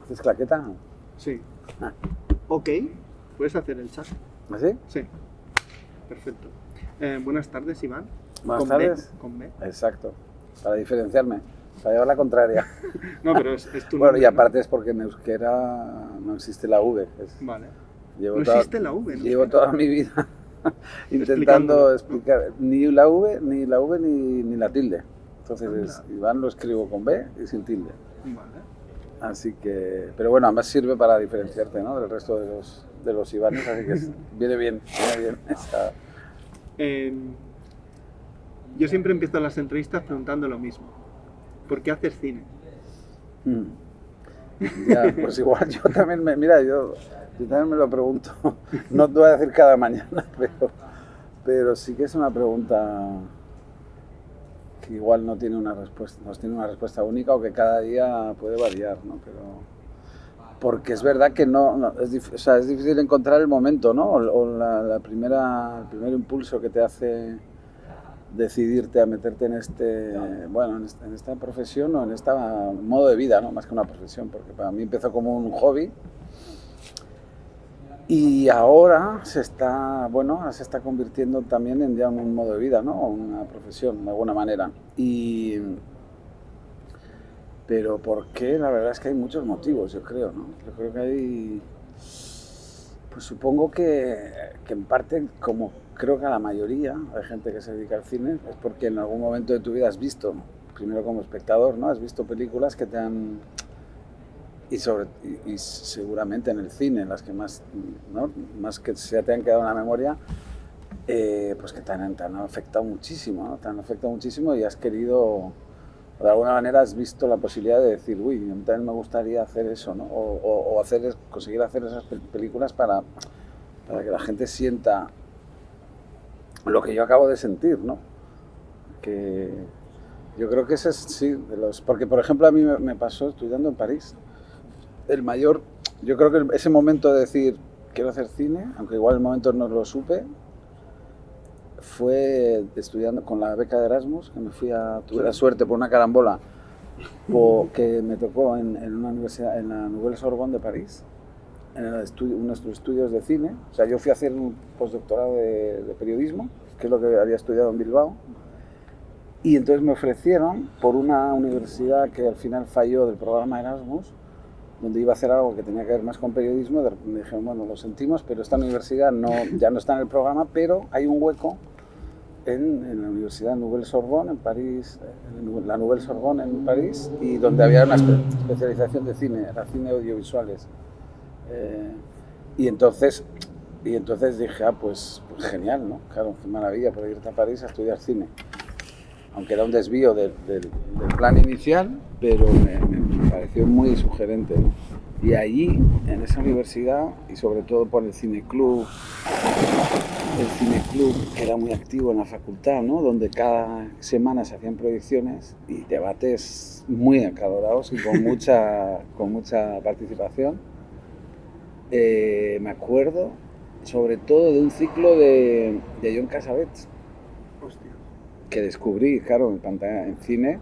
¿Haces claqueta? Sí. Ah. Ok, puedes hacer el chat. ¿Así? Sí. Perfecto. Buenas tardes, Iván. Buenas tardes. Con B. Exacto. Para diferenciarme. Para llevar la contraria. No, pero es tu Bueno, nombre, y aparte ¿no? es porque en euskera no existe la V. Vale. Llevo No existe la V, ¿no? Llevo toda mi vida intentando Explicándolo. explicar ni la V, ni la tilde. Entonces Iván lo escribo con B y sin tilde. Vale. Así que, pero bueno, además sirve para diferenciarte, ¿no?, del resto de los Ivanes, así que viene bien esa... Yo siempre empiezo las entrevistas preguntando lo mismo. ¿Por qué haces cine? Ya, pues igual yo también yo también me lo pregunto. No te voy a decir cada mañana, pero sí que es una pregunta que igual no tiene una respuesta única, o que cada día puede variar, ¿no? Pero porque es verdad que es difícil encontrar el momento, ¿no? El primer impulso que te hace decidirte a meterte en en esta profesión o en este modo de vida, ¿no? Más que una profesión, porque para mí empezó como un hobby y ahora se está convirtiendo también en ya un modo de vida, ¿no? Una profesión, de alguna manera. Pero ¿por qué? La verdad es que hay muchos motivos, yo creo, ¿no? Yo creo que hay... Pues supongo que en parte, como creo que a la mayoría de gente que se dedica al cine, es porque en algún momento de tu vida has visto, primero como espectador, ¿no? Has visto películas que te han... Y seguramente en el cine, las que más, ¿no?, más que se te han quedado en la memoria, pues que te han afectado muchísimo, ¿no? Te han afectado muchísimo y has querido, de alguna manera has visto la posibilidad de decir, uy, a mí también me gustaría hacer eso, ¿no? O conseguir hacer esas películas para que la gente sienta lo que yo acabo de sentir, ¿no? Que yo creo que ese es, sí, porque por ejemplo a mí me pasó estudiando en París. Yo creo que ese momento de decir, quiero hacer cine, aunque igual el momento no lo supe, fue estudiando con la beca de Erasmus, que tuve la suerte por una carambola que me tocó en una universidad, en la Nouvelle Sorbonne de París, en nuestros estudios de cine. O sea, yo fui a hacer un postdoctorado de periodismo, que es lo que había estudiado en Bilbao, y entonces me ofrecieron por una universidad que al final falló del programa Erasmus, donde iba a hacer algo que tenía que ver más con periodismo. Me dijeron, bueno, lo sentimos, pero esta universidad ya no está en el programa, pero hay un hueco en la Universidad Nouvelle Sorbonne en París, la Nouvelle Sorbonne en París, y donde había una especialización de cine, era cine audiovisuales. Y entonces dije, pues genial, ¿no? Claro, qué maravilla poder irte a París a estudiar cine. Aunque era un desvío del plan inicial, pero me pareció muy sugerente, ¿no? Y allí, en esa universidad, y sobre todo por el cineclub, que era muy activo en la facultad, ¿no?, donde cada semana se hacían proyecciones y debates muy acalorados y con mucha participación. Me acuerdo sobre todo de un ciclo de John Cassavetes. Hostia. Que descubrí, claro, en cine,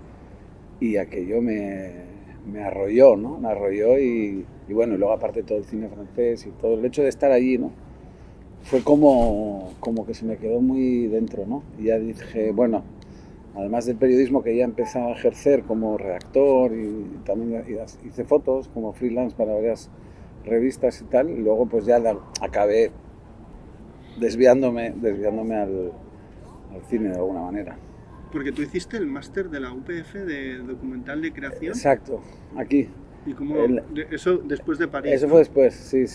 y aquello me arrolló, ¿no? Me arrolló y bueno, y luego aparte todo el cine francés y todo el hecho de estar allí, ¿no? Fue como que se me quedó muy dentro, ¿no? Y ya dije, bueno, además del periodismo que ya empezaba a ejercer como redactor y también hice fotos como freelance para varias revistas y tal, y luego pues ya acabé desviándome al cine de alguna manera. Porque tú hiciste el máster de la UPF de documental de creación. Exacto, aquí. ¿Y cómo? Eso después de París, Eso ¿no? fue después, sí.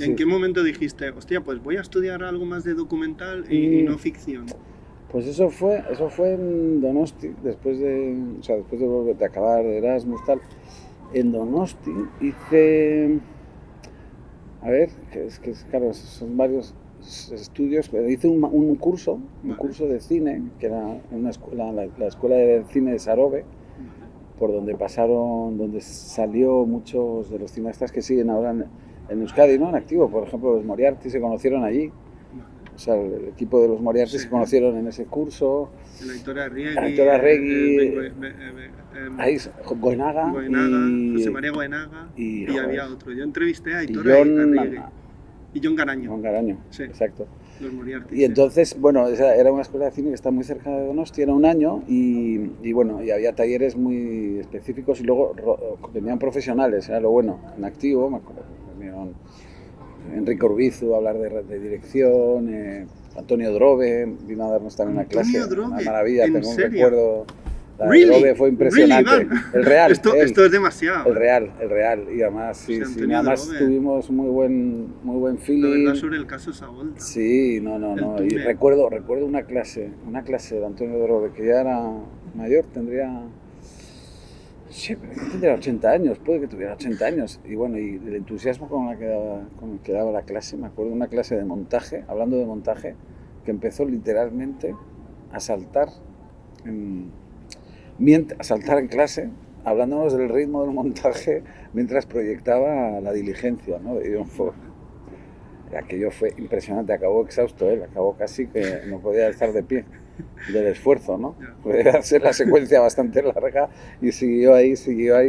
¿En qué momento dijiste, hostia, pues voy a estudiar algo más de documental y no ficción? Pues eso fue en Donosti, después de acabar Erasmus, tal. En Donosti hice, a ver, claro, son varios estudios, pero hice un curso de cine, que era una escuela, la escuela de cine de Sarobe, por donde salió muchos de los cineastas que siguen ahora en Euskadi, ¿no?, en activo. Por ejemplo, los Moriarty se conocieron allí. o sea, el equipo de los Moriarty se conocieron en ese curso. La Victoria Regui, Goenaga y José María Goenaga y había otro. Yo entrevisté a Aitor Regui y John Garaño. John Garaño, sí, exacto. Los Moriarty. Y entonces, bueno, era una escuela de cine que está muy cerca de Donosti, era un año y bueno, y había talleres muy específicos y luego venían profesionales, era lo bueno, en activo, me acuerdo, venían Enrique Urbizu a hablar de dirección, Antonio Drobe vino a darnos también una clase, una maravilla, tengo un recuerdo. Really? Fue impresionante. Really, el real. Esto es demasiado. El real. Y además, sí, además tuvimos muy buen feeling. La verdad sobre el caso Sabolta. Sí, no. Y recuerdo una clase de Antonio Drobe, que ya era mayor, tendría 80 años, puede que tuviera 80 años. Y bueno, y el entusiasmo con el que daba la clase, me acuerdo de una clase de montaje, hablando de montaje, que empezó literalmente a saltar en clase, hablándonos del ritmo del montaje mientras proyectaba La diligencia, ¿no? De John Ford. Aquello fue impresionante, acabó exhausto él, acabó casi que no podía estar de pie del esfuerzo, ¿no? Podía ser la secuencia bastante larga y siguió ahí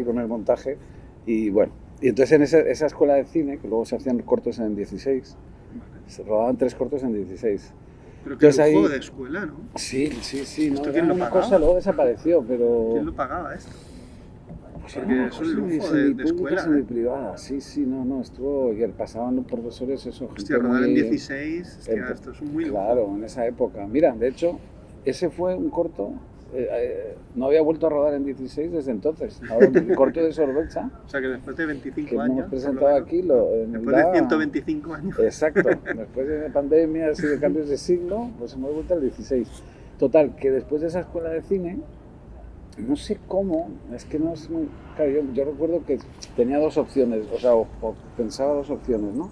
con el montaje y bueno. Y entonces en esa escuela de cine, que luego se hacían cortos en 16, se rodaban 3 cortos en 16. Pero que era un juego de escuela, ¿no? Sí, ¿no? ¿Esto quién lo pagaba? Cosa, luego desapareció, pero... ¿Quién lo pagaba esto? Pues porque es un lujo de escuela. Semi-privada, sí, no, estuvo... Y pasaban los profesores, eso, gente hostia, rodar en 16, hostia, esto es un muy lujo. Claro, en esa época. Mira, de hecho, ese fue un corto... no había vuelto a rodar en 16 desde entonces. Ahora, el corto de Sorbecha. O sea que después de 25 que años. Hemos presentado aquí. Después de 125 años. Exacto. Después de pandemias y de cambios de siglo, pues hemos vuelto al 16. Total, que después de esa escuela de cine, no sé cómo, es que no es muy. Claro, yo recuerdo que tenía 2 opciones, o sea, o pensaba 2 opciones, ¿no?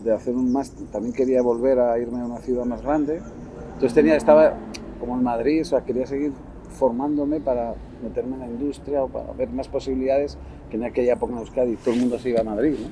De hacer un máster. También quería volver a irme a una ciudad más grande. Entonces estaba como en Madrid, o sea, quería seguir formándome para meterme en la industria o para ver más posibilidades, que en aquella época en Euskadi todo el mundo se iba a Madrid, ¿no?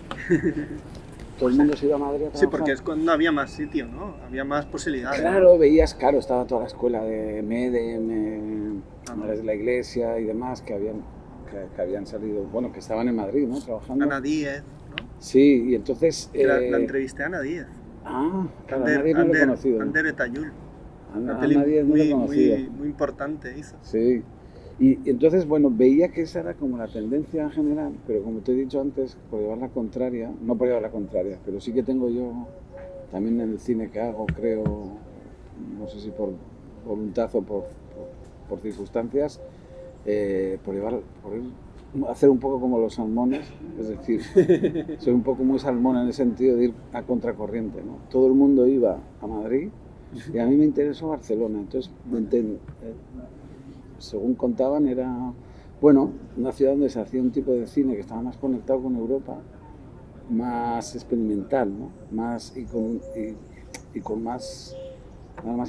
Todo el mundo se iba a Madrid a trabajar. Sí, porque es cuando había más sitio, ¿no? Había más posibilidades. Claro, ¿no? Veías, estaba toda la escuela de MEDEM, de la Iglesia y demás que habían salido, bueno, que estaban en Madrid, ¿no? Trabajando. Ana Díez, ¿no? Sí, y entonces... La entrevisté a Ana Díez. Claro, nadie no lo he conocido. Ander Etayul. Una peli muy importante hizo. Sí, y entonces, bueno, veía que esa era como la tendencia general, pero como te he dicho antes, por llevar la contraria, no por llevar la contraria, pero sí que tengo yo, también en el cine que hago, creo, no sé si por voluntad o por circunstancias, hacer un poco como los salmones, es decir, soy un poco muy salmón en el sentido de ir a contracorriente, ¿no? Todo el mundo iba a Madrid, y a mí me interesó Barcelona, entonces, según contaban, era, bueno, una ciudad donde se hacía un tipo de cine que estaba más conectado con Europa, más experimental, ¿no? Con más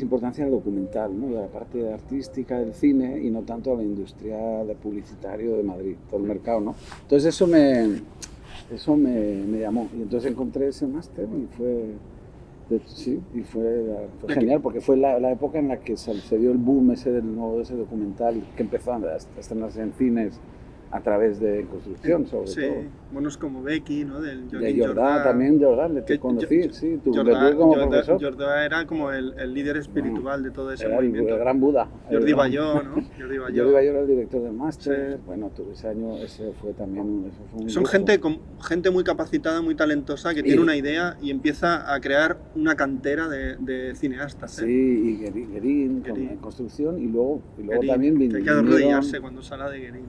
importancia al documental, ¿no? Y a la parte artística del cine y no tanto a la industria publicitario de Madrid, todo el mercado, ¿no? Entonces eso me llamó, y entonces encontré ese máster y fue genial, porque fue la época en la que se dio el boom ese documental que empezó a estrenarse en cines a través de construcción, sobre todo. Buenos como Becky, ¿no? De Jordà, también Jordà, le conocí, sí, le tuve como profesor. Jordà era como el líder espiritual de todo ese era movimiento. El gran Buda. Jordi Bayó, ¿no? Jordi Bayó era el director del máster, bueno, tuve ese año, ese fue también un Son gente muy capacitada, muy talentosa, que tiene una idea y empieza a crear una cantera de cineastas. Sí, y Guérin en construcción, y luego Guérin, también vinieron... Hay que arrodillarse cuando se habla de Guérin.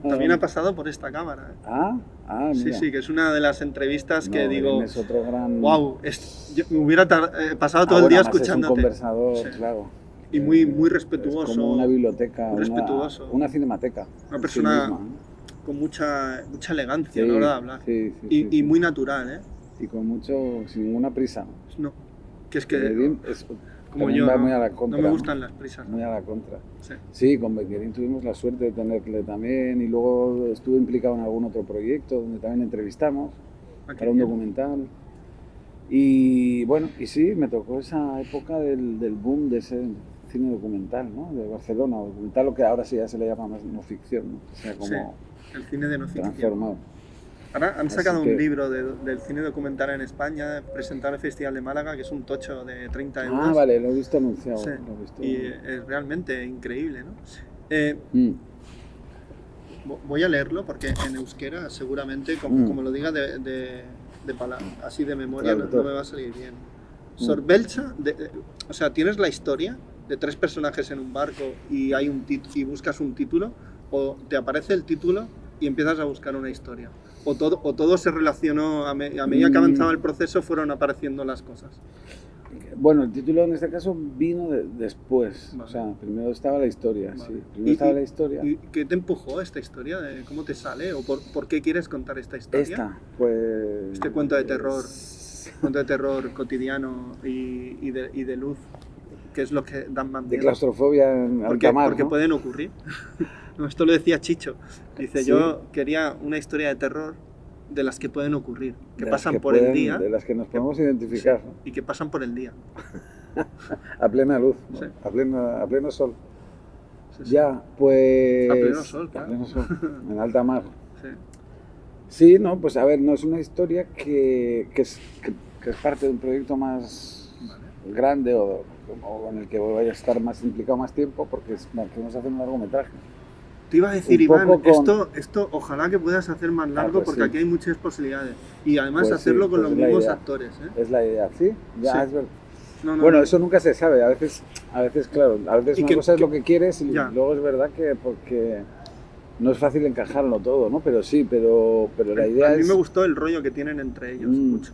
También ha pasado por esta cámara. Mira. Sí, que es una de las entrevistas que digo, es otro gran... wow, yo me hubiera pasado todo el día escuchándote. Es un conversador, claro. Y muy respetuoso. Es como una biblioteca, respetuoso. Una cinemateca. Una persona misma, con mucha elegancia a la hora de hablar. Y muy natural, ¿eh? Y sin ninguna prisa. No, que es que... Como yo, muy a la contra, no me gustan las prisas. Muy a la contra. Sí, con Bequerín tuvimos la suerte de tenerle también, y luego estuve implicado en algún otro proyecto donde también entrevistamos para un documental. Y bueno, y sí, me tocó esa época del boom de ese cine documental, ¿no? De Barcelona, documental, lo que ahora sí ya se le llama más no ficción, ¿no? O sea, Sí, como el cine de no ficción. transformado. Ahora han Así sacado que- un libro del cine documental en España, presentado en el Festival de Málaga, que es un tocho de 30 euros. Ah, vale, lo he visto anunciado. Sí, Lo he visto. y es realmente increíble, ¿no? Mm, Voy a leerlo porque en euskera seguramente, como lo diga así de memoria, Claro, no me va a salir bien. Sorbelcha, o sea, tienes la historia de 3 personajes en un barco y hay y buscas un título, o te aparece el título y empiezas a buscar una historia. O todo se relacionó, a medida que avanzaba el proceso fueron apareciendo las cosas. Bueno, el título en este caso vino después. Vale. O sea, primero estaba la historia, Vale. sí. Primero estaba la historia. ¿Y qué te empujó esta historia? ¿Cómo te sale? ¿O por qué quieres contar esta historia? Esta, pues... Este cuento de terror cotidiano y de luz, que es lo que dan más De miedo. claustrofobia en alta mar, porque ¿no? pueden ocurrir. No, esto lo decía Chicho. Dice, Sí. yo quería una historia de terror de las que pueden ocurrir, que De las pasan que por el pueden- día. De las que nos podemos identificar, ¿no? Y que pasan por el día. A plena luz, ¿no? Sí. A pleno sol. Sí, sí. Ya, pues... A pleno sol, claro. A pleno sol, en alta mar. Sí. Sí, no, pues a ver, no es una historia que es parte de un proyecto más Vale. grande o en el que voy a estar más implicado más tiempo porque queremos hacer un largometraje. Te iba a decir, Un Iván, poco con- esto ojalá que puedas hacer más largo pues porque sí. aquí hay muchas posibilidades. Y además Pues hacerlo sí, con pues los es la mismos idea. actores. Es la idea, ¿sí? Ya, Sí. es verdad. No, no, Bueno, no. eso nunca se sabe. A veces claro, a veces Y una que- cosa es que- lo que quieres y ya. luego es verdad que porque no es fácil encajarlo todo, ¿no? Pero sí, pero la idea A mí es... me gustó el rollo que tienen entre ellos, mucho.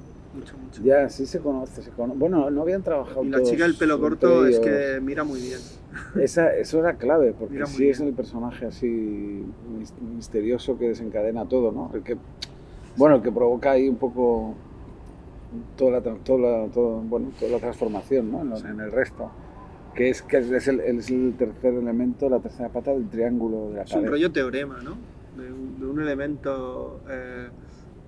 Ya, sí se conoce. Bueno, no habían trabajado Y la todos chica del pelo entre corto es ellos. que mira muy bien. Eso era clave, porque Mira muy sí es bien. el personaje así misterioso que desencadena todo, ¿no? El que provoca ahí un poco toda la transformación, ¿no? Sí. En el resto. Que es el tercer elemento, la tercera pata del triángulo de la Es un pared. rollo teorema, ¿no? De un elemento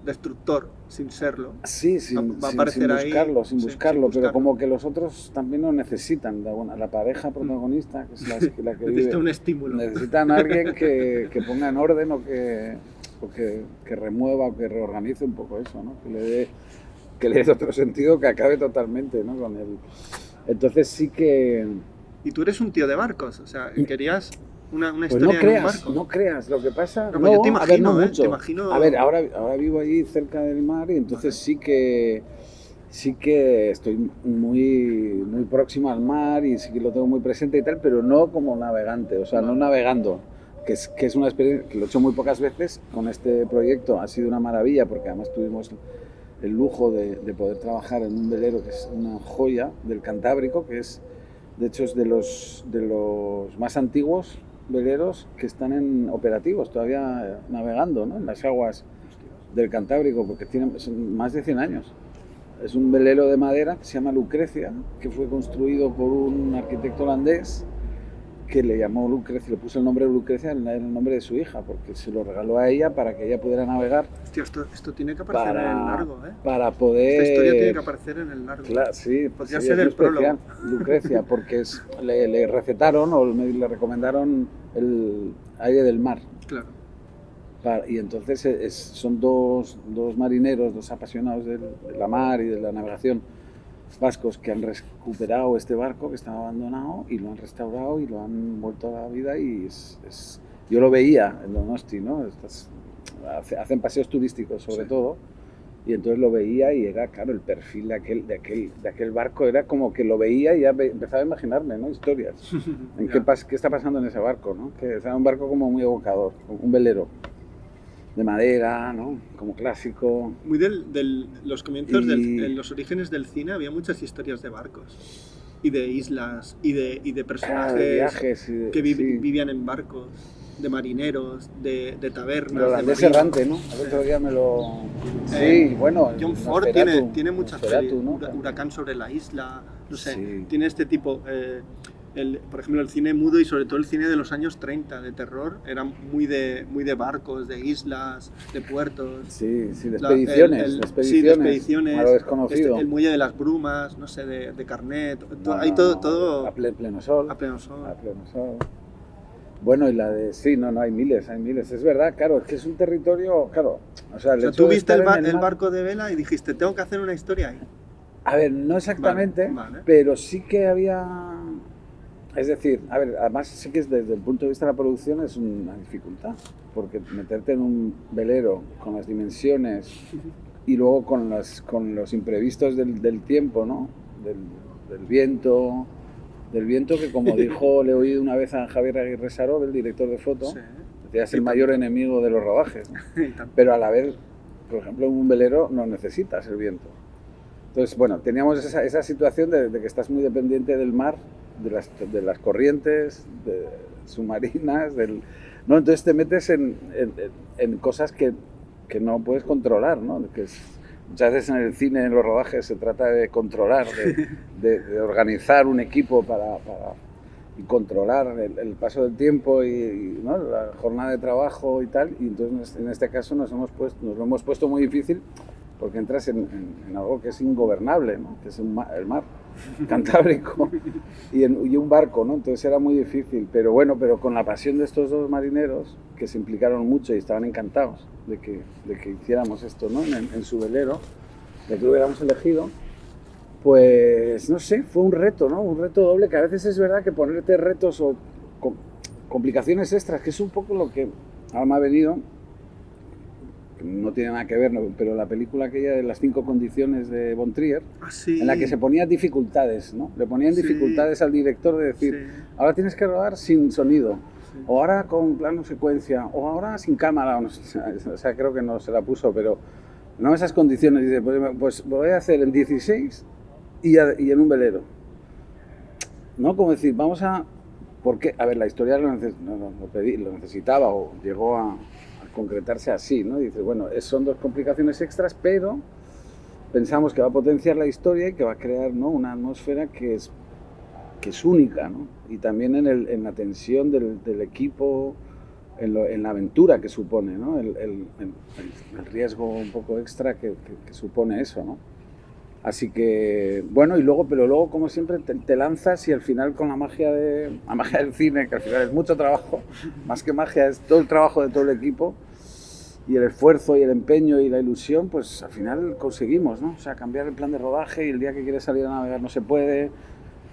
destructor, sin serlo. Sí, Va a aparecer ahí, buscarlo, sí, sin pero buscarlo. como que los otros también lo necesitan. La pareja protagonista, que es la que vive, Necesita un estímulo. necesitan a alguien que ponga en orden o que remueva o que reorganice un poco eso, ¿no? Que le dé otro sentido, que acabe totalmente, ¿no? Con el... Entonces sí que... Y tú eres un tío de barcos, o sea, querías una Pues historia en un barco. no creas, lo que pasa... No, pues yo te a ver, no imagino, mucho. te imagino- A ver, ahora vivo allí cerca del mar y entonces sí que estoy muy próximo al mar y sí que lo tengo muy presente y tal, pero no como navegante, o sea, no navegando, que es una experiencia que lo he hecho muy pocas veces. Con este proyecto ha sido una maravilla porque además tuvimos el lujo de poder trabajar en un velero que es una joya del Cantábrico, que es, de hecho, es de los más antiguos veleros que están operativos, todavía navegando, ¿no? En las aguas del Cantábrico, porque son más de 100 años. Es un velero de madera que se llama Lucrecia, que fue construido por un arquitecto holandés que le llamó Lucrecia, le puso el nombre de Lucrecia en el nombre de su hija, porque se lo regaló a ella para que ella pudiera navegar. Hostia, esto tiene que aparecer en el largo, ¿eh? Para poder... Esta historia tiene que aparecer en el largo. Claro, sí. Podría sería ser el muy especial, prólogo. Lucrecia, porque le recetaron o le recomendaron el aire del mar. Claro. Y entonces son dos marineros, dos apasionados de la mar y de la navegación vascos, que han recuperado este barco que estaba abandonado y lo han restaurado y lo han vuelto a la vida. Y yo lo veía en Donosti, ¿no? Hacen paseos turísticos sobre todo, y entonces lo veía y era, claro, el perfil de aquel barco era como que lo veía y ya empezaba a imaginarme, ¿no? Historias. ¿Qué está pasando en ese barco, ¿no? Que era un barco como muy evocador, un velero de madera, ¿no? Como clásico. Muy los comienzos, en los orígenes del cine había muchas historias de barcos y de islas y de personajes, de viajes que sí. vivían en barcos, de marineros, de tabernas. Pero de holandés marinos. errante, ¿no? El otro día me lo... Sí, bueno... John Ford tiene muchas Nosferatu, pelis, ¿no? Huracán sobre la isla, no sé, Sí. tiene este tipo... por ejemplo, el cine mudo y sobre todo el cine de los años 30, de terror, era muy de barcos, de islas, de puertos. Sí, de expediciones. Sí, de expediciones. A lo desconocido. El muelle de las brumas, no sé, de Carnet. Hay todo. A pleno sol. A pleno sol. Bueno, y la de... Sí, no, hay miles. Es verdad, claro, es que es un territorio... Claro, o sea tú viste el barco de vela y dijiste, tengo que hacer una historia ahí. A ver, no exactamente, vale. pero sí que había... Es decir, a ver, además sí que desde el punto de vista de la producción es una dificultad, porque meterte en un velero con las dimensiones y luego con los imprevistos del tiempo, ¿no? Del viento que, como dijo, le he oído una vez a Javier Aguirre Saró, el director de foto, decía, es el mayor enemigo de los rodajes, ¿no? Pero a la vez, por ejemplo, en un velero no necesitas el viento. Entonces, bueno, teníamos esa situación de que estás muy dependiente del mar, de las corrientes submarinas, ¿no? Entonces te metes en cosas que no puedes controlar, ¿no? Muchas veces en el cine, en los rodajes, se trata de controlar, de organizar un equipo para y controlar el paso del tiempo y ¿no? La jornada de trabajo y tal, y entonces en este caso nos lo hemos puesto muy difícil porque entras en algo que es ingobernable, ¿no? Que es el mar Cantábrico y un barco, ¿no? Entonces era muy difícil, pero bueno, con la pasión de estos dos marineros que se implicaron mucho y estaban encantados de que hiciéramos esto, ¿no? En su velero, de que lo hubiéramos elegido, pues no sé, fue un reto, ¿no? Un reto doble, que a veces es verdad que ponerte retos o complicaciones extras, que es un poco lo que ahora me ha venido, no tiene nada que ver, ¿no? Pero la película aquella de las 5 condiciones de Von Trier, sí. En la que se ponían dificultades, ¿no? Le ponían dificultades al director de decir, ahora tienes que rodar sin sonido, o ahora con plano secuencia, o ahora sin cámara, o sea, creo que no se la puso, pero no esas condiciones. Dice, pues lo voy a hacer en 16 y en un velero, ¿no? Como decir, vamos a... Porque, a ver, la historia lo necesitaba o llegó a concretarse así, ¿no? Dices, bueno, son 2 complicaciones extras, pero pensamos que va a potenciar la historia y que va a crear, ¿no? Una atmósfera que es única, ¿no? Y también en la tensión del equipo, en la aventura que supone, ¿no? El riesgo un poco extra que supone eso, ¿no? Así que, bueno, pero luego, como siempre, te lanzas y al final con la magia del cine, que al final es mucho trabajo, más que magia, es todo el trabajo de todo el equipo, y el esfuerzo y el empeño y la ilusión, pues al final conseguimos, ¿no? O sea, cambiar el plan de rodaje y el día que quieres salir a navegar no se puede,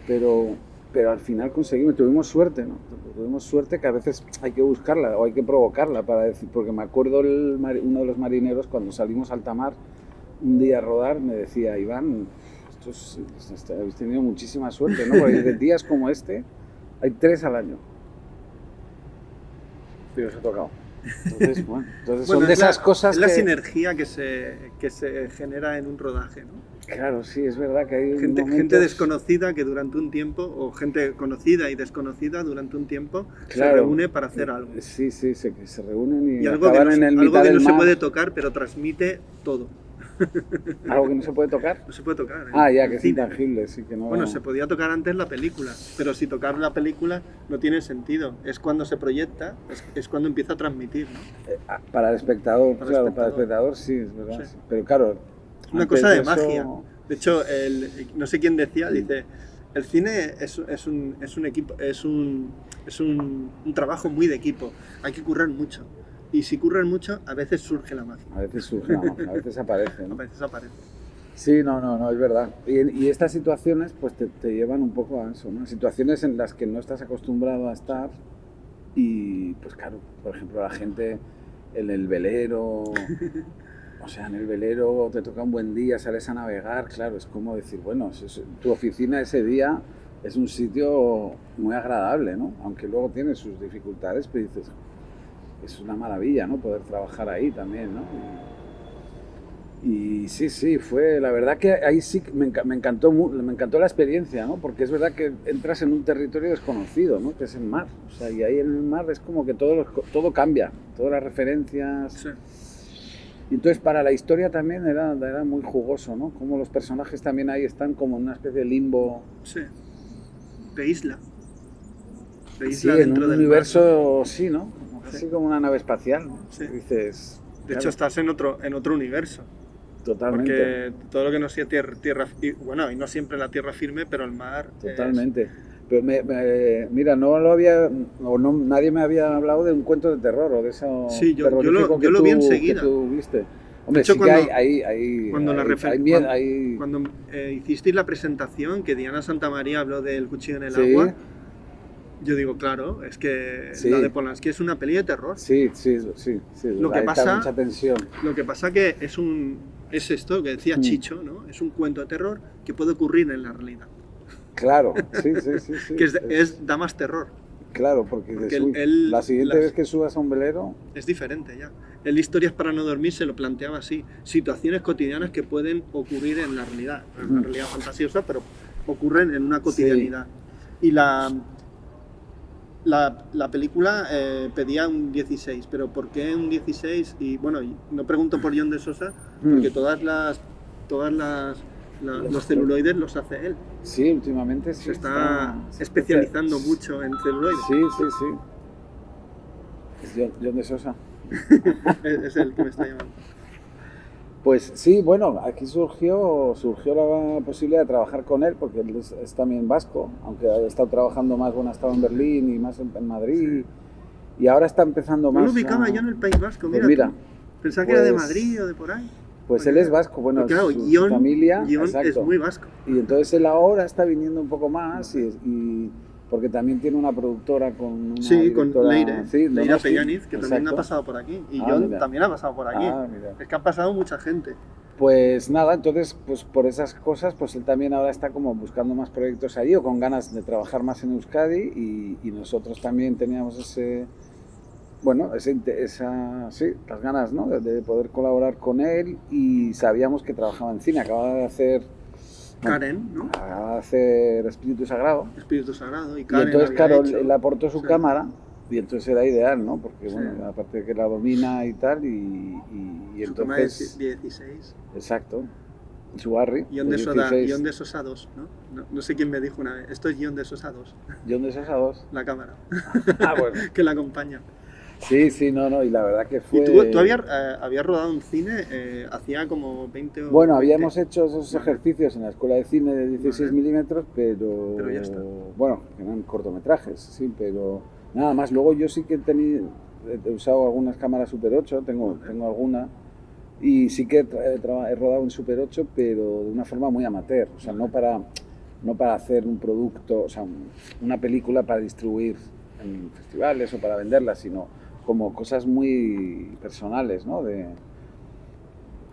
pero al final conseguimos, tuvimos suerte, ¿no? Tuvimos suerte que a veces hay que buscarla o hay que provocarla para decir, porque me acuerdo uno de los marineros cuando salimos a alta mar un día a rodar me decía, Iván, habéis tenido muchísima suerte, ¿no? Porque de días como este hay 3 al año. Pero os ha tocado. Entonces, bueno, son de esas cosas. Es la sinergia que se genera en un rodaje, ¿no? Claro, sí, es verdad que hay gente desconocida que durante un tiempo, o gente conocida y desconocida durante un tiempo, claro, se reúne para hacer algo. Sí, que se reúnen y algo acaban en el mitad del mar. Algo que no se puede tocar, pero transmite todo. ¿Algo que no se puede tocar? No se puede tocar. Ya, que es intangible, sí que no... Bueno, se podía tocar antes la película, pero si tocar la película no tiene sentido. Es cuando se proyecta, es cuando empieza a transmitir, ¿no? Para el espectador, para el espectador sí, es verdad. Sí. Pero claro... Es una cosa de magia. De hecho, no sé quién decía, dice, el cine es un equipo, es un trabajo muy de equipo. Hay que currar mucho. Y si curran mucho, a veces surge la magia. A veces surge la magia, a veces aparece, ¿no? A veces aparece. Sí, no, es verdad. Y estas situaciones pues te llevan un poco a eso, ¿no? Situaciones en las que no estás acostumbrado a estar y, pues claro, por ejemplo, la gente en el velero, o sea, en el velero te toca un buen día, sales a navegar, claro, es como decir, bueno, tu oficina ese día es un sitio muy agradable, ¿no? Aunque luego tiene sus dificultades, pero dices... Es una maravilla, ¿no? Poder trabajar ahí también, ¿no? Y sí, fue... La verdad que ahí sí me encantó la experiencia, ¿no? Porque es verdad que entras en un territorio desconocido, ¿no? Que es el mar. O sea, y ahí en el mar es como que todo cambia, todas las referencias... Sí. Y entonces para la historia también era muy jugoso, ¿no? Como los personajes también ahí están como en una especie de limbo... Sí. De isla. de Sí, isla en dentro un del universo, sí, ¿no? Sí. Así como una nave espacial. Sí. Dices, De claro, hecho, estás en otro universo. totalmente, Porque todo lo que no sea tierra y, bueno, y no siempre la tierra firme, pero el mar totalmente. Pero mira, no lo había, o no, nadie me había hablado de un cuento de terror o de eso Sí, terrorífico yo lo vi enseguida. que tú viste. De Hombre, hecho, sí que hay, cuando hicisteis la presentación, que Diana Santamaría habló del Cuchillo en el sí, agua, yo digo, claro, es que sí, la de Polanski es una peli de terror. sí, Lo que ahí está pasa, mucha tensión. lo que pasa que es esto que decía Chicho, ¿no? Es un cuento de terror que puede ocurrir en la realidad. Claro, sí. Que da más terror. Claro, porque Porque la siguiente vez que subas a un velero... Es diferente ya. El Historias para no dormir se lo planteaba así. Situaciones cotidianas que pueden ocurrir en la realidad. En una realidad fantasiosa, pero ocurren en una cotidianidad. Sí. Y la película pedía un 16, pero ¿por qué un 16? Y bueno, no pregunto por John de Sosa, porque todos los celuloides los hace él. Sí, últimamente sí. Se está especializando mucho en celuloides. Sí. Es John de Sosa. Es el que me está llamando. Pues sí, bueno, aquí surgió la posibilidad de trabajar con él, porque él es también vasco, aunque ha estado trabajando más, ha estado en Berlín y más en Madrid, y ahora está empezando más... No lo ubicaba yo en el País Vasco, pues mira. Pensaba que era de Madrid o de por ahí. Pues él es vasco, bueno, claro, su familia es muy vasco. Y entonces él ahora está viniendo un poco más, y porque también tiene una productora con una con Leire Pellaniz, que también ha pasado por aquí. Y John también ha pasado por aquí. Es que ha pasado mucha gente. Pues nada, entonces pues por esas cosas, pues él también ahora está como buscando más proyectos allí o con ganas de trabajar más en Euskadi, y nosotros también teníamos las ganas, ¿no? de poder colaborar con él, y sabíamos que trabajaba en cine, acababa de hacer... Karen, ¿no? Acababa de hacer Espíritu Sagrado. Y Karen. Y entonces, claro, él aportó su cámara, y entonces era ideal, ¿no? Porque, bueno, aparte de que la domina y tal, y entonces... Su 16. Exacto. Su Barry. Guión de Sosa 2, ¿no? No sé quién me dijo una vez. Esto es guión de Sosa 2. ¿Guión de Sosa 2? La cámara. Bueno. Que la acompaña. Sí, y la verdad que fue... ¿Y tú habías rodado un cine hacía como 20 o... Bueno, habíamos hecho esos ejercicios en la escuela de cine de 16 milímetros, pero ya está. Bueno, eran cortometrajes, sí, pero nada más. Luego yo sí que he usado algunas cámaras Super 8, tengo alguna, y sí que he rodado en Super 8, pero de una forma muy amateur, o sea, no para hacer un producto, o sea, una película para distribuir en festivales o para venderla, sino como cosas muy personales, ¿no?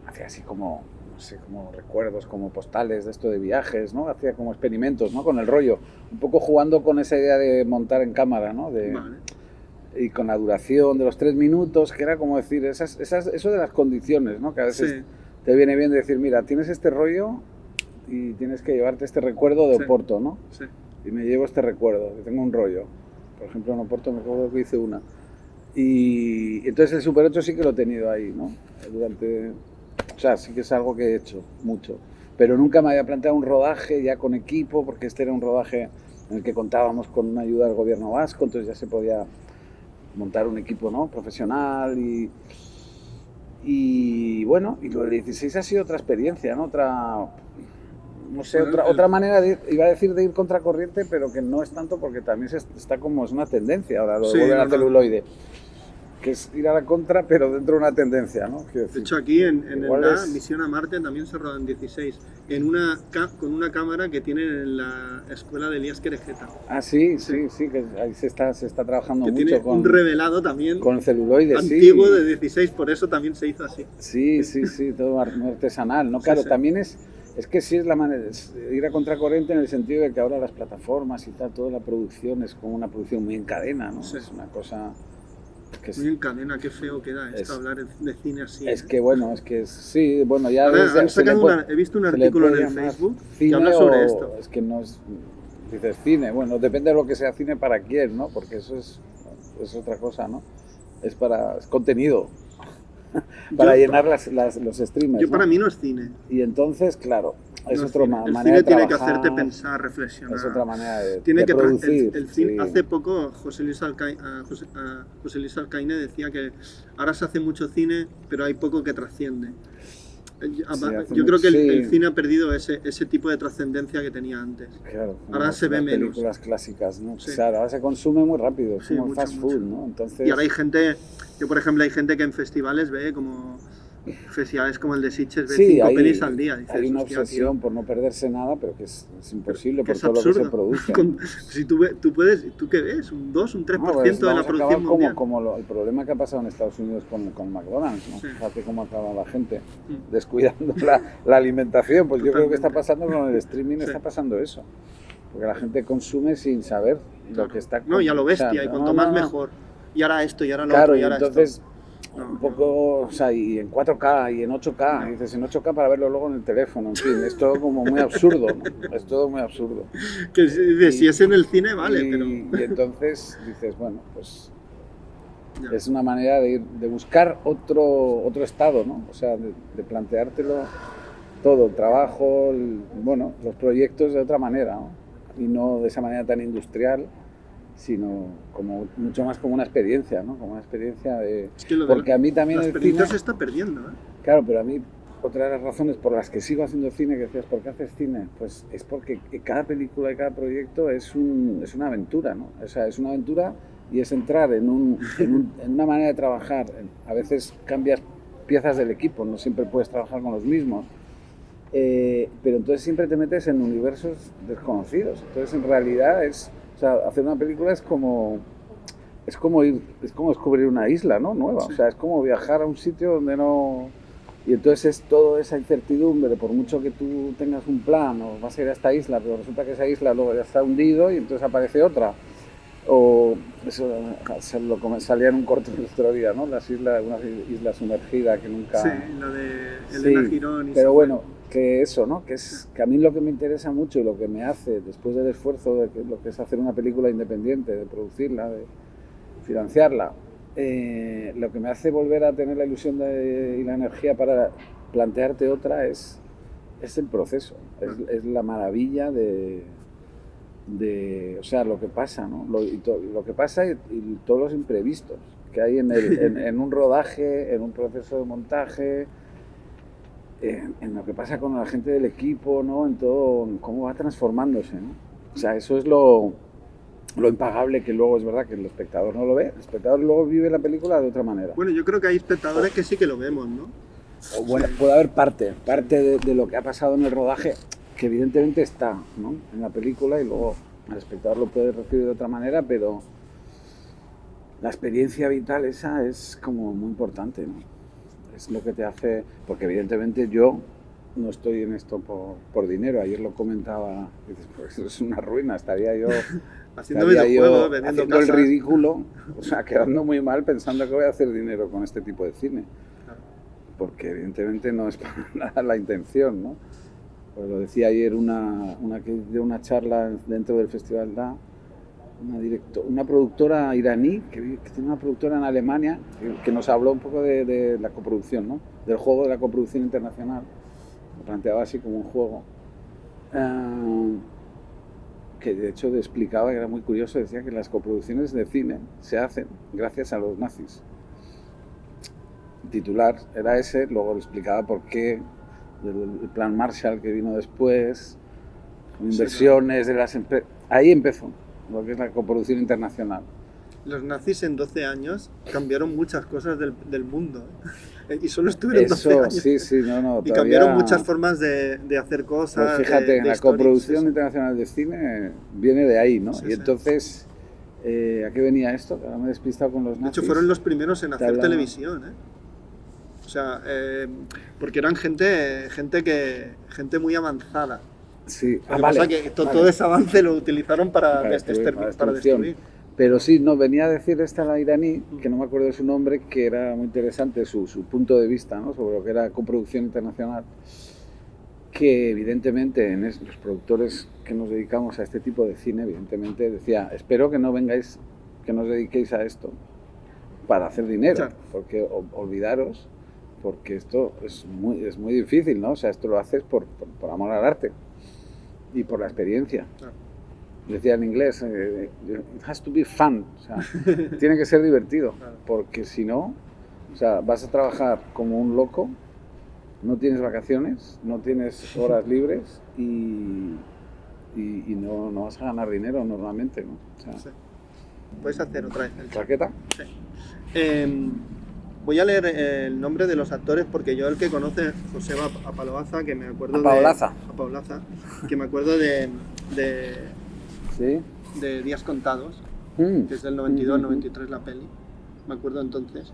Hacía así como, no sé, como recuerdos, como postales de esto de viajes, ¿no? Hacía como experimentos, ¿no? Con el rollo, un poco jugando con esa idea de montar en cámara, ¿no? Y con la duración de los 3 minutos, que era como decir, eso de las condiciones, ¿no? Que a veces te viene bien decir, mira, tienes este rollo y tienes que llevarte este recuerdo de Oporto, ¿no? Sí. Y me llevo este recuerdo, que tengo un rollo. Por ejemplo, en Oporto me acuerdo que hice una. Y entonces el Super 8 sí que lo he tenido ahí, ¿no? O sea, sí que es algo que he hecho mucho. Pero nunca me había planteado un rodaje ya con equipo, porque este era un rodaje en el que contábamos con una ayuda del gobierno vasco, entonces ya se podía montar un equipo, ¿no? Profesional, y bueno, y lo del 16 ha sido otra experiencia, ¿no? Otra manera iba a decir de ir contracorriente, pero que no es tanto, porque también está como es una tendencia ahora, lo de volver al celuloide, que es ir a la contra, pero dentro de una tendencia, ¿no? De hecho, aquí en la Misión a Marte también se roda en 16, con una cámara que tienen en la escuela de Elías Querejeta. Ah, sí, que ahí se está trabajando que mucho tiene un revelado también con celuloide, antiguo de 16, por eso también se hizo así. Sí, todo artesanal, ¿no? Claro, también es que sí es la manera, es ir a contracorriente en el sentido de que ahora las plataformas y tal, toda la producción es como una producción muy en cadena, ¿no? Sí. Es una cosa... Muy en cadena, qué feo queda esto, hablar de cine así. Es que bueno, sí, bueno, ya... He visto un artículo en el Facebook que habla sobre esto. Es que no es... Dices cine, bueno, depende de lo que sea cine para quién, ¿no? Porque eso es otra cosa, ¿no? Es contenido. Para llenar los streamers. Para mí no es cine. Y entonces, claro, es No, otra el manera cine de tiene que trabajar, hacerte pensar, reflexionar. es otra manera de Tiene que producir. el cine, sí. hace poco José Luis Alcaine decía que ahora se hace mucho cine, pero hay poco que trasciende. Yo creo que el cine ha perdido ese tipo de trascendencia que tenía antes. Claro, ahora se ve las menos. películas clásicas, ¿no? Sí. Claro, ahora se consume muy rápido, es Sí, como el mucho, fast food, ¿no? Entonces, y ahora hay gente, por ejemplo, hay gente que en festivales ve como festivales como el de Sitges, ve 5 pelis al día. Dices, hay una hostia, obsesión tío, por no perderse nada, pero que es imposible que por es todo absurdo. lo que se produce. Si ¿tú qué ves? ¿Un 2, un 3% Pues de la vamos a producción acabar mundial? como el problema que ha pasado en Estados Unidos con McDonald's, ¿no? Sí. Fíjate cómo acaba la gente Mm. descuidando la alimentación. Pues yo creo que está Totalmente. pasando con el streaming, Sí. está pasando eso. Porque la gente consume sin saber lo que está... No, y a lo bestia, o sea, y cuanto más mejor. Y ahora esto, y ahora lo Claro, otro, y y ahora entonces... esto. Un poco, o sea, y en 4K y en 8K, y dices en 8K para verlo luego en el teléfono, en fin, es todo como muy absurdo, ¿no? Es todo muy absurdo. Que si es en el cine, vale, pero... Y entonces dices, bueno, pues Ya. es una manera de buscar otro estado, ¿no? O sea, de planteártelo todo, el trabajo, bueno, los proyectos de otra manera, ¿no? Y no de esa manera tan industrial, sino como mucho más como una experiencia, ¿no? Como una experiencia de... Es que porque a mí también la el experiencia cine... se está perdiendo, ¿eh? Claro, pero a mí otra de las razones por las que sigo haciendo cine, que decías, ¿por qué haces cine? Pues es porque cada película y cada proyecto es una aventura, ¿no? O sea, es una aventura y es entrar en una manera de trabajar. A veces cambias piezas del equipo, no siempre puedes trabajar con los mismos. Pero entonces siempre te metes en universos desconocidos. Entonces en realidad o sea, hacer una película es como descubrir una isla, ¿no? Nueva. Sí. O sea, es como viajar a un sitio donde no... Y entonces es toda esa incertidumbre, por mucho que tú tengas un plan o vas a ir a esta isla, pero resulta que esa isla luego ya está hundido y entonces aparece otra. O eso salía en un corto el otro día, ¿no? Una isla sumergida que nunca... Sí, la de Elena Girón y pero bueno, que eso, ¿no? Que a mí lo que me interesa mucho y lo que me hace, después del esfuerzo de lo que es hacer una película independiente, de producirla, de financiarla, lo que me hace volver a tener la ilusión y la energía para plantearte otra es el proceso, es la maravilla de o sea, lo que pasa, ¿no? Lo que pasa y todos los imprevistos que hay en un rodaje, en un proceso de montaje, en lo que pasa con la gente del equipo, ¿no? En todo, en cómo va transformándose, ¿no? O sea, eso es lo impagable, que luego es verdad que el espectador no lo ve, el espectador luego vive la película de otra manera. Bueno, yo creo que hay espectadores que sí que lo vemos, ¿no? O bueno, puede haber parte de lo que ha pasado en el rodaje, que evidentemente está, ¿no? En la película, y luego el espectador lo puede recibir de otra manera, pero la experiencia vital esa es como muy importante, ¿no? Es lo que te hace, porque evidentemente yo no estoy en esto por dinero. Ayer lo comentaba, dices, pues eso es una ruina, estaría yo haciendo videojuegos, haciendo el ridículo, o sea, quedando muy mal pensando que voy a hacer dinero con este tipo de cine. Claro. Porque evidentemente no es para nada la intención, ¿no? Pues lo decía ayer una que dio una charla dentro del Festival DA, una productora iraní, que tiene una productora en Alemania, que nos habló un poco de la coproducción, ¿no? Del juego de la coproducción internacional. Lo planteaba así como un juego. Que de hecho explicaba, que era muy curioso, decía que las coproducciones de cine se hacen gracias a los nazis. El titular era ese, luego le explicaba por qué, el plan Marshall que vino después, inversiones de las empresas. Ahí empezó lo que es la coproducción internacional. Los nazis en 12 años cambiaron muchas cosas del mundo, ¿eh? Y solo estuvieron 12 años. Sí, no, y todavía... cambiaron muchas formas de hacer cosas. Pues fíjate, de la stories, coproducción eso. internacional de cine viene de ahí, ¿no? Sí, y sí. Entonces, ¿a qué venía esto? Ahora me he despistado con los nazis. De hecho, fueron los primeros en hacer televisión, ¿eh? O sea, porque eran gente muy avanzada. Sí. Lo que pasa es que todo ese avance lo utilizaron para destruir. Pero sí, no, venía a decir la iraní, que no me acuerdo de su nombre, que era muy interesante su punto de vista, ¿no? Sobre lo que era coproducción internacional, que evidentemente en los productores que nos dedicamos a este tipo de cine, evidentemente decía, espero que no vengáis, que no os dediquéis a esto para hacer dinero, Claro. porque olvidaros porque esto es muy difícil, ¿no? O sea, esto lo haces por amor al arte y por la experiencia. Claro. Decía en inglés, it has to be fun, o sea, tiene que ser divertido, Claro. porque si no, o sea, vas a trabajar como un loco, no tienes vacaciones, no tienes horas libres y no vas a ganar dinero normalmente, ¿no? O sea, Sí. Puedes hacer otra vez el chat. ¿Chaqueta? Sí. Voy a leer el nombre de los actores porque yo el que conoce Joseba Apalaza, que me acuerdo Apaolaza, que me acuerdo de ¿sí? Días Contados, que es del 92-93 la peli. Me acuerdo entonces.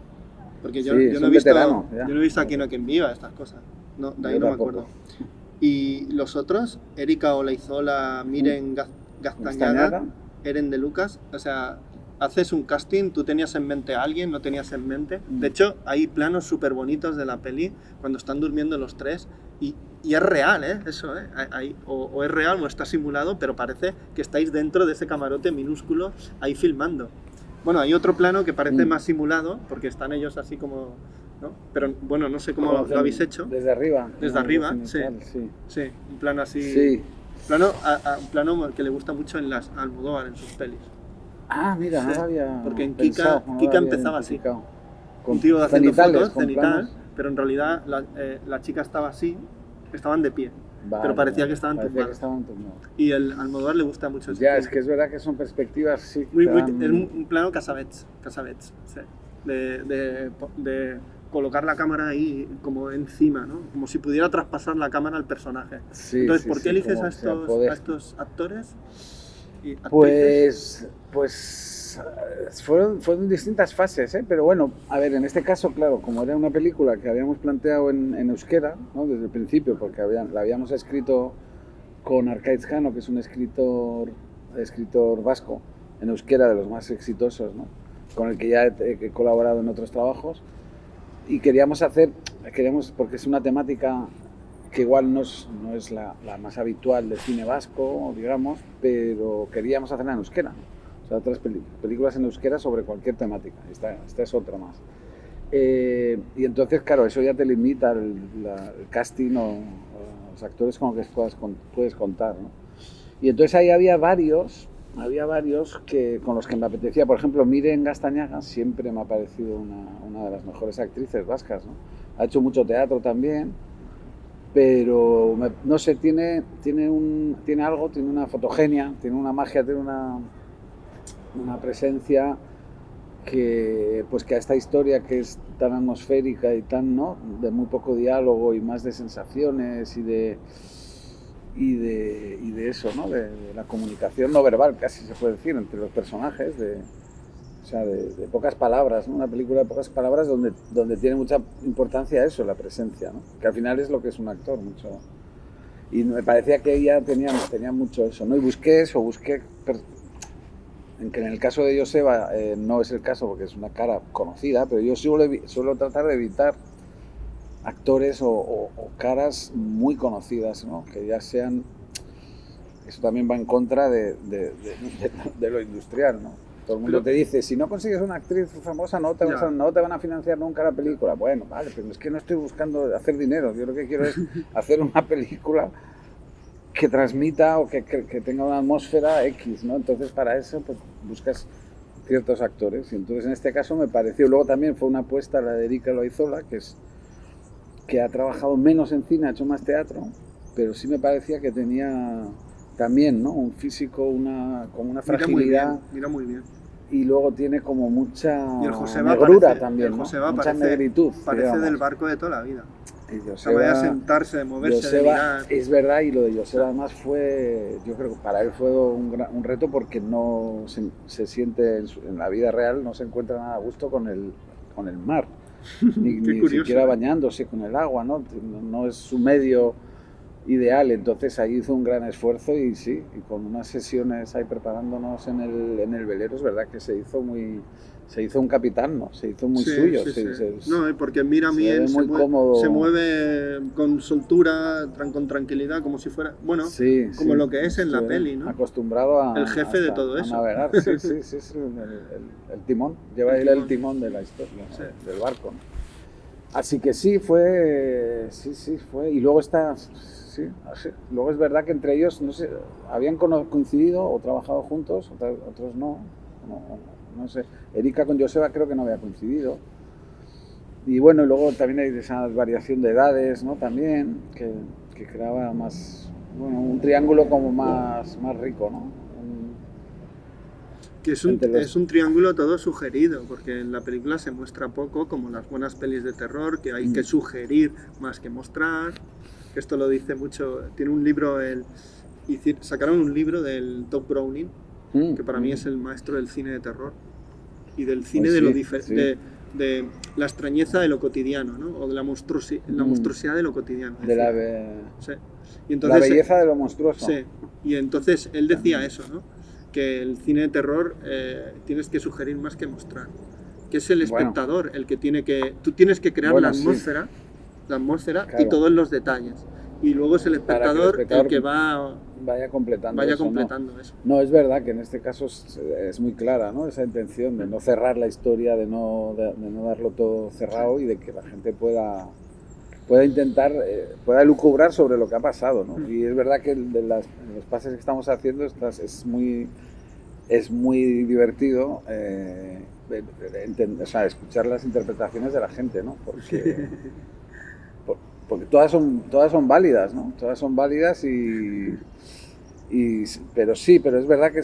Porque yo, Sí, yo es no un he visto, veterano, ya. yo no he visto Aquí no hay quien viva, estas cosas. No, de ahí Yo no me tampoco. acuerdo. Y los otros, Erika Olaizola, Miren Gaztañaga, Gaztañaga. Eren de Lucas, o sea, haces un casting, tú tenías en mente a alguien, no tenías en mente. De hecho, hay planos súper bonitos de la peli cuando están durmiendo los tres y es real, ¿eh? Eso, ¿eh? O es real o está simulado, pero parece que estáis dentro de ese camarote minúsculo ahí filmando. Bueno, hay otro plano que parece más simulado, porque están ellos así como, ¿no? Pero bueno, no sé cómo lo habéis hecho. Desde arriba. Desde arriba, sí. Sí. Sí, un plano así. Sí. Un plano que le gusta mucho en las Almodóvar, en sus pelis. Ah, mira, Sí, no lo había porque en pensado, no lo Kika había empezaba así. identificado. Un tío haciendo cenitales, fotos, con cenital, planos. pero en realidad la chica estaba así, estaban de pie. Vale, pero parecía que estaban parecía tumbados. que estaban tumbados. Y el Almodóvar le gusta mucho ese Ya, film. es que es verdad que son perspectivas, sí. Es tan- un plano Casabets, sí. De colocar la cámara ahí como encima, ¿no? Como si pudiera traspasar la cámara al personaje. Sí, Entonces, sí, ¿por qué sí, eliges como a que sea poder. estos actores y actrices? Pues fueron distintas fases, ¿eh? Pero bueno, a ver, en este caso, claro, como era una película que habíamos planteado en euskera, ¿no? Desde el principio, porque la habíamos escrito con Arkaitz Jano, que es un escritor vasco, en euskera, de los más exitosos, ¿no? Con el que ya he colaborado en otros trabajos, y queríamos, porque es una temática que igual no es la más habitual del cine vasco, digamos, pero queríamos hacerla en euskera, ¿no? O sea, otras películas en euskera sobre cualquier temática. Esta es otra más. Y entonces, claro, eso ya te limita el casting o los actores con los que puedes contar, ¿no? Y entonces ahí había varios con los que me apetecía. Por ejemplo, Miren Gaztañaga siempre me ha parecido una de las mejores actrices vascas, ¿no? Ha hecho mucho teatro también, pero no sé, tiene algo, tiene una fotogenia, tiene una magia, tiene una presencia que a esta historia que es tan atmosférica y tan, ¿no?, de muy poco diálogo y más de sensaciones y de eso, ¿no?, de la comunicación no verbal, casi se puede decir, entre los personajes, de pocas palabras, ¿no? Una película de pocas palabras donde tiene mucha importancia eso, la presencia, ¿no? Que al final es lo que es un actor, mucho. Y me parecía que ella tenía mucho eso, ¿no? Y busqué en el caso de Joseba no es el caso porque es una cara conocida, pero yo suelo tratar de evitar actores o caras muy conocidas, ¿no? Que ya sean... Eso también va en contra de lo industrial, ¿no? Todo el mundo te dice, si no consigues una actriz famosa no te van a financiar nunca la película. Bueno, vale, pero es que no estoy buscando hacer dinero, yo lo que quiero es hacer una película que transmita o que tenga una atmósfera X, ¿no? Entonces para eso pues buscas ciertos actores, y entonces en este caso me pareció. Luego también fue una apuesta la de Erika Olaizola, que ha trabajado menos en cine, ha hecho más teatro, pero sí me parecía que tenía también, ¿no?, un físico, como una fragilidad. Mira muy bien. Y luego tiene como mucha negrura también, ¿no? Joseba Mucha negritud. Parece digamos. Del Barco de toda la vida. Y Joseba, vaya a sentarse, de moverse, Joseba, de mirar. es verdad, y lo de Joseba además yo creo que para él fue un reto, porque no se siente en la vida real, no se encuentra nada a gusto con el mar, ni curioso, siquiera bañándose con el agua, ¿no? No es su medio ideal. Entonces ahí hizo un gran esfuerzo y sí, y con unas sesiones ahí preparándonos en el velero, es verdad que se hizo un capitán, ¿no? Se hizo muy suyo. No, porque mira bien, se mueve con soltura, con tranquilidad, como si fuera, bueno, como lo que es en la peli, ¿no? Acostumbrado a... El jefe de todo eso. A navegar, sí, el timón, lleva él el timón de la historia, ¿no? Del barco, ¿no? Así que sí, fue. Y luego luego es verdad que entre ellos, no sé, habían coincidido o trabajado juntos, otros no sé. Erika con Joseba creo que no había coincidido. Y bueno, luego también hay esa variación de edades, ¿no? También, que creaba más, bueno, un triángulo como más rico, ¿no? Que es un triángulo todo sugerido, porque en la película se muestra poco, como las buenas pelis de terror, que hay que sugerir más que mostrar. Esto lo dice mucho. Tiene un libro, sacaron un libro del Todd Browning, que para mí es el maestro del cine de terror y del cine de lo diferente. De la extrañeza de lo cotidiano, ¿no? O de la monstruosidad de lo cotidiano. Sí. Y entonces, la belleza de lo monstruoso. Sí. Y entonces él decía eso, ¿no? Que el cine de terror tienes que sugerir más que mostrar. Que es el espectador el que tiene que... Tú tienes que crear la atmósfera claro, y todos los detalles. Y luego es el espectador el que vaya completando eso. No, es verdad que en este caso es muy clara, ¿no? Esa intención de no cerrar la historia, de no darlo todo cerrado y de que la gente pueda intentar, pueda elucubrar sobre lo que ha pasado, ¿no? Y es verdad que de los pases que estamos haciendo es muy divertido escuchar las interpretaciones de la gente, ¿no? Porque todas son válidas, ¿no? Todas son válidas pero es verdad que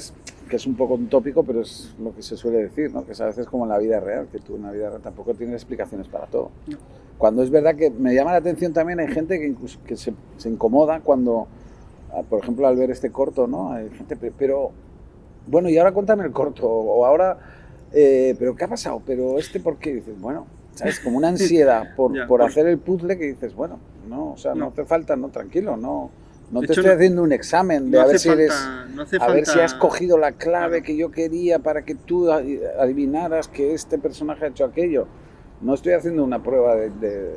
es un poco un tópico, pero es lo que se suele decir, ¿no? Que es a veces como en la vida real, que tú en la vida real tampoco tienes explicaciones para todo. No. Cuando es verdad que me llama la atención también, hay gente que incluso que se incomoda cuando, por ejemplo, al ver este corto, ¿no? Hay gente, pero bueno, y ahora cuéntame el corto, o ahora, pero ¿qué ha pasado? Pero ¿por qué? Dices, bueno, ¿sabes? Como una ansiedad por hacer el puzzle que dices, bueno, no, o sea, no hace falta, no, tranquilo, no te estoy haciendo un examen de a ver si si has cogido la clave que yo quería para que tú adivinaras que este personaje ha hecho aquello. No estoy haciendo una prueba de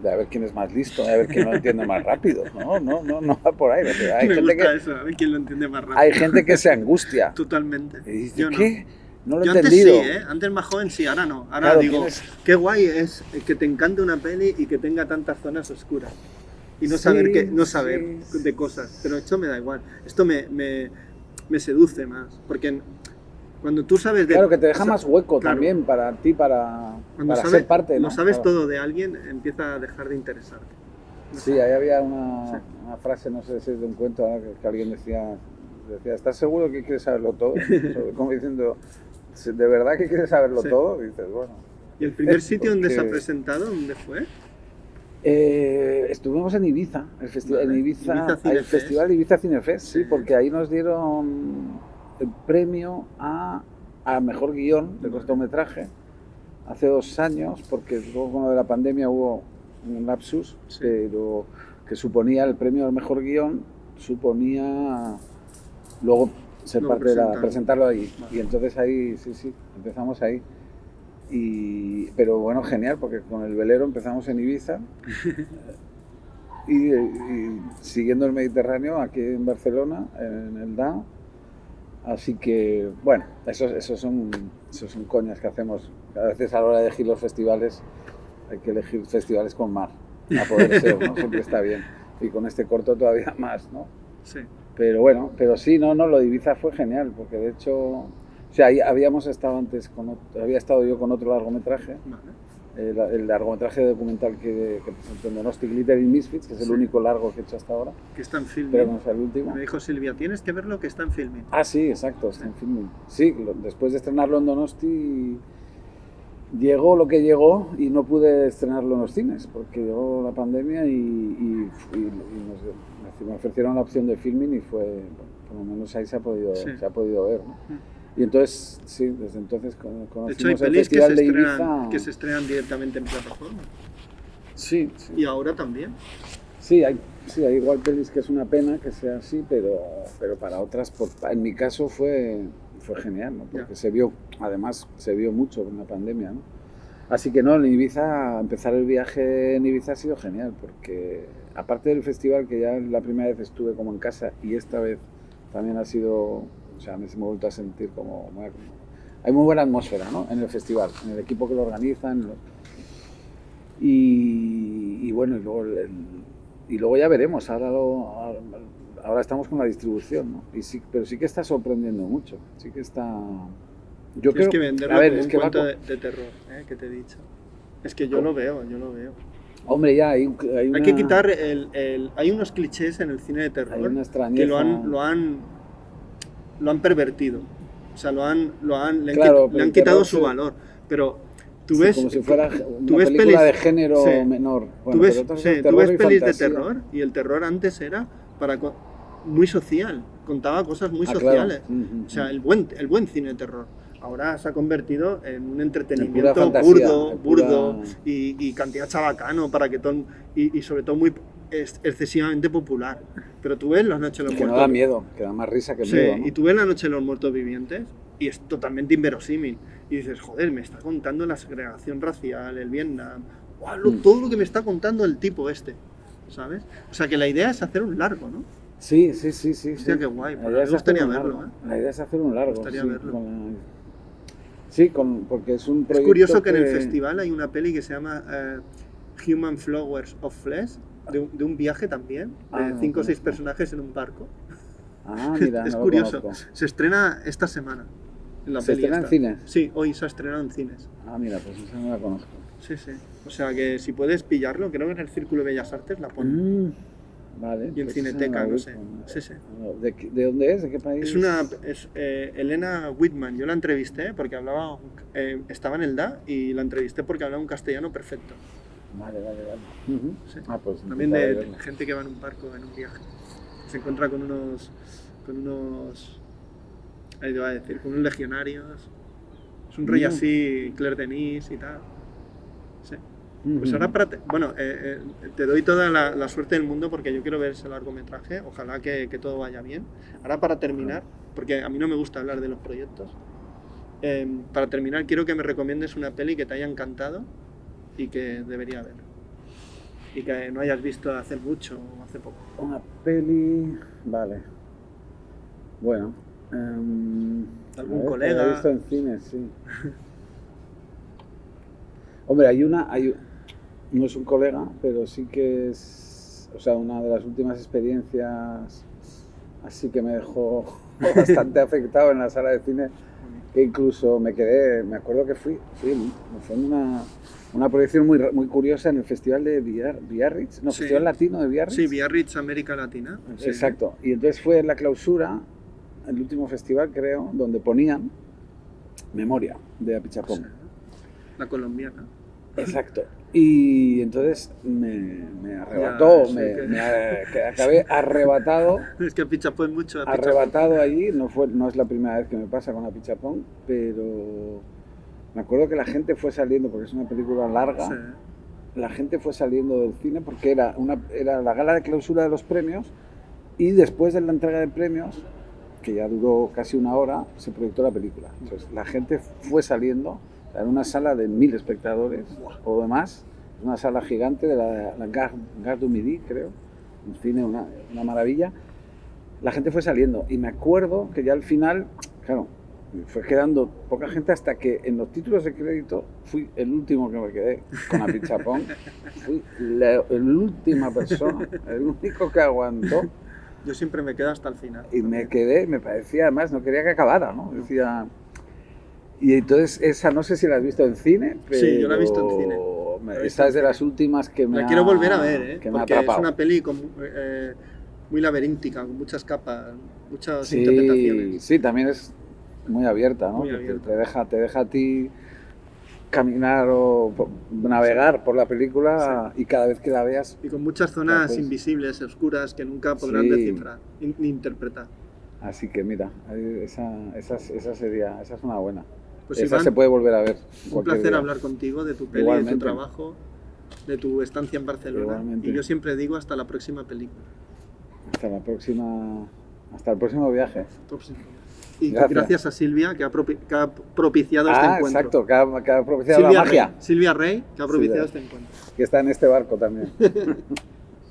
a ver quién es más listo, a ver quién lo entiende más rápido. No va por ahí. Hay Me gente gusta eso, a ver quién lo entiende más rápido. Hay gente que se angustia. Totalmente. Y dice, ¿qué? No lo he antes entendido. Sí, antes más joven sí, ahora no. Ahora digo, qué guay es que te encante una peli y que tenga tantas zonas oscuras. Y no saber de cosas. Pero esto me da igual. Esto me seduce más. Porque cuando tú sabes de... Claro, que te deja más hueco también para ti, para ser parte, ¿no? Cuando sabes todo de alguien, empieza a dejar de interesarte. Sí, ahí había una frase, no sé si es de un cuento, que alguien decía, ¿estás seguro que quieres saberlo todo? Como diciendo, ¿de verdad que quieres saberlo todo? Y dices, bueno... ¿Y el primer sitio donde se ha presentado, dónde fue? Estuvimos en Ibiza, el festival Ibiza Cinefest, sí, porque ahí nos dieron el premio a mejor guión de cortometraje hace 2 años, porque luego con lo de la pandemia hubo un lapsus, pero que suponía el premio al mejor guión, suponía luego ser parte de presentarlo ahí. Y entonces ahí, sí, empezamos ahí. Pero bueno, genial, porque con el velero empezamos en Ibiza y siguiendo el Mediterráneo aquí en Barcelona, en el DAO. Así que, bueno, esos son coñas que hacemos. A veces a la hora de elegir los festivales hay que elegir festivales con mar, a poder ser, ¿no? Siempre está bien. Y con este corto todavía más, ¿no? Sí. Pero bueno, sí, no, lo de Ibiza fue genial, porque de hecho... O sea, ahí habíamos estado antes, había estado yo con otro largometraje, el largometraje documental que presentó en Donosti, Glitter y Misfits, que es el único largo que he hecho hasta ahora. Que está en Filmin. Pero no es el último. Me dijo Silvia, tienes que verlo que está en Filmin. Ah, sí, exacto, está en Filmin. Sí, después de estrenarlo en Donosti, llegó lo que llegó y no pude estrenarlo en los cines, porque llegó la pandemia y me ofrecieron la opción de Filmin y fue, por lo menos ahí se ha podido ver, ¿no? Y entonces, sí, desde entonces conocimos de hecho, hay el Festival de Ibiza. Que se estrenan directamente en plataforma. Sí. ¿Y ahora también? Sí, hay igual pelis que es una pena que sea así, pero para otras, en mi caso fue genial, ¿no? Porque se vio mucho en la pandemia, ¿no? Así que no, en Ibiza, empezar el viaje en Ibiza ha sido genial, porque aparte del festival, que ya la primera vez estuve como en casa y esta vez también ha sido... O sea, me he vuelto a sentir como... Hay muy buena atmósfera, ¿no? En el festival, en el equipo que lo organiza. Y bueno, y luego ya veremos. Ahora estamos con la distribución, ¿no? Pero sí que está sorprendiendo mucho. Sí que está... Yo Tienes creo que venderlo como un cuento de terror, que te he dicho. Es que yo lo veo. Hombre, ya hay que quitar hay unos clichés en el cine de terror hay una que lo han pervertido. O sea, le han quitado su valor. Pero tú ves... como si fuera una película de género menor. Bueno, tú ves pelis de terror y el terror antes era muy social. Contaba cosas muy sociales. Claro. O sea, el buen cine de terror. Ahora se ha convertido en un entretenimiento fantasía, burdo y cantidad chabacano para que y sobre todo muy excesivamente popular. Pero tú ves La Noche de los Muertos. Que no da miedo, que da más risa que miedo, ¿no? Y tú ves La Noche de los Muertos Vivientes y es totalmente inverosímil. Y dices, joder, me está contando la segregación racial, el Vietnam, todo lo que me está contando el tipo ¿sabes? O sea, que la idea es hacer un largo, ¿no? Sí. Hostia, qué guay. Me gustaría verlo, La idea es hacer un largo. Me gustaría verlo. Porque es un proyecto. Es curioso que en el festival hay una peli que se llama Human Flowers of Flesh, de un viaje también, de 5 o 6 personajes en un barco. Mira, es curioso. Se estrena esta semana. ¿Se estrena en cines? Sí, hoy se ha estrenado en cines. Mira, pues esa no la conozco. Sí. O sea que si puedes pillarlo, creo que en el Círculo de Bellas Artes la ponen. Vale. Y en Cineteca, no sé. Sí. ¿De dónde es? ¿De qué país? Es Elena Whitman. Yo la entrevisté porque estaba en el DA y la entrevisté porque hablaba un castellano perfecto. Vale. Sí. Pues también de gente que va en un barco, en un viaje. Se encuentra con unos ahí te va a decir, con unos legionarios. Es un rey así, Claire Denis y tal. Sí. Pues ahora te doy toda la suerte del mundo porque yo quiero ver ese largometraje, ojalá que todo vaya bien. Ahora para terminar, porque a mí no me gusta hablar de los proyectos, para terminar quiero que me recomiendes una peli que te haya encantado y que debería ver. Y que no hayas visto hace mucho o hace poco. Una peli... Vale. Bueno... ¿Algún colega? La he visto en cine, sí. Hombre, no es un colega, pero sí que es, una de las últimas experiencias así que me dejó bastante afectado en la sala de cine, que incluso me acuerdo que fue una proyección muy curiosa en el Festival de Biarritz, Festival Latino de Biarritz. Sí, Biarritz, América Latina. Exacto, y entonces fue la clausura, el último festival creo, donde ponían Memoria de Apichapong. Sí. La colombiana. Exacto. Y entonces me arrebató, acabé arrebatado. Es que Apichapong es mucho. Arrebatado allí, no es la primera vez que me pasa con Apichapong, pero me acuerdo que la gente fue saliendo, porque es una película larga, la gente fue saliendo del cine porque era la gala de clausura de los premios y después de la entrega de premios, que ya duró casi una hora, se proyectó la película. Entonces la gente fue saliendo. Era una sala de 1000 espectadores o demás, una sala gigante de la Gare du Midi, creo, un cine, una maravilla. La gente fue saliendo y me acuerdo que ya al final, claro, fue quedando poca gente hasta que en los títulos de crédito fui el último que me quedé con Apichapong. Fui la última persona, el único que aguantó. Yo siempre me quedo hasta el final. Y me quedé, me parecía, además, no quería que acabara, ¿no? Decía... Y entonces, esa no sé si la has visto en cine, pero... Sí, yo la he visto en cine. Esta es de las últimas que me La quiero volver a ver, que me ha porque atrapado. Es una peli muy laberíntica, con muchas capas, muchas interpretaciones. Sí, también es muy abierta, ¿no? Muy abierta. Te deja a ti caminar o navegar por la película y cada vez que la veas... Y con muchas zonas invisibles, oscuras, que nunca podrán descifrar ni interpretar. Así que mira, esa es una buena. Pues esa Iván, se puede volver a ver. Un placer hablar contigo de tu peli, de tu trabajo, de tu estancia en Barcelona. Igualmente. Y yo siempre digo hasta la próxima película. Hasta el próximo viaje. Y gracias a Silvia, que ha propiciado este encuentro. Exacto, que ha propiciado la magia. Silvia Rey, que ha propiciado este encuentro. Que está en este barco también.